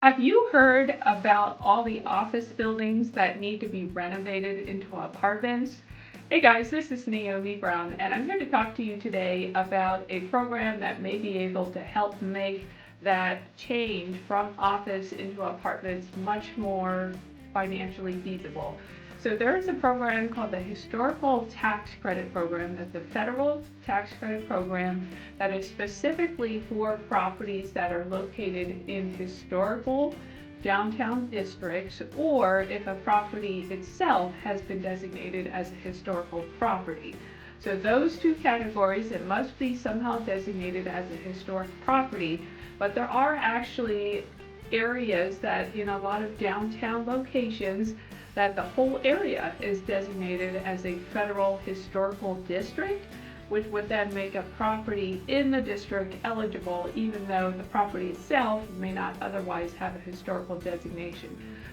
Have you heard about all the office buildings that need to be renovated into apartments? Hey guys, this is Naomi Brown, and I'm here to talk to you today about a program that may be able to help make that change from office into apartments much more financially feasible. So there is a program called the Historical Tax Credit Program. That's a federal tax credit program that is specifically for properties that are located in historical downtown districts, or if a property itself has been designated as a historical property. So those two categories, it must be somehow designated as a historic property, but there are actually areas that in a lot of downtown locations that the whole area is designated as a federal historical district, which would then make a property in the district eligible, even though the property itself may not otherwise have a historical designation.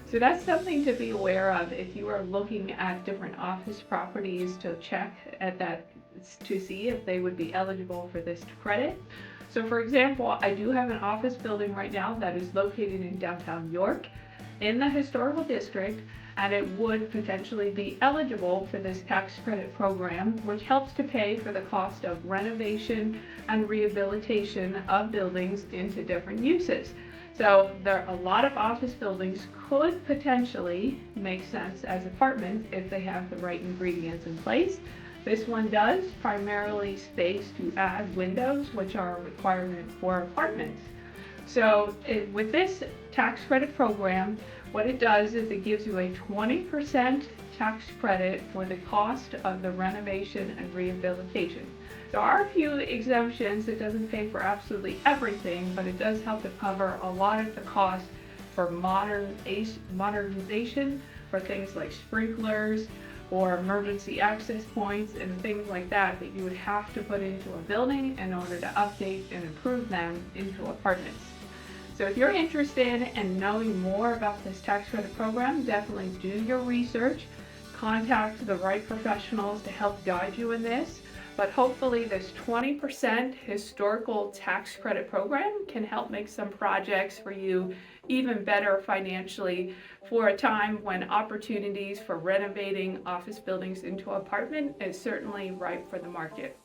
So that's something to be aware of if you are looking at different office properties, to check at that to see if they would be eligible for this credit. So for example, I do have an office building right now that is located in downtown York in the historical district, and it would potentially be eligible for this tax credit program, which helps to pay for the cost of renovation and rehabilitation of buildings into different uses. So there are a lot of office buildings could potentially make sense as apartments if they have the right ingredients in place. This one does, primarily space to add windows, which are a requirement for apartments. So with this tax credit program, what it does is it gives you a 20% tax credit for the cost of the renovation and rehabilitation. There are a few exemptions. It doesn't pay for absolutely everything, but it does help to cover a lot of the cost for modernization, for things like sprinklers or emergency access points and things like that you would have to put into a building in order to update and improve them into apartments. So if you're interested in knowing more about this tax credit program, definitely do your research, contact the right professionals to help guide you in this. But hopefully this 20% historical tax credit program can help make some projects for you even better financially for a time when opportunities for renovating office buildings into apartment is certainly ripe for the market.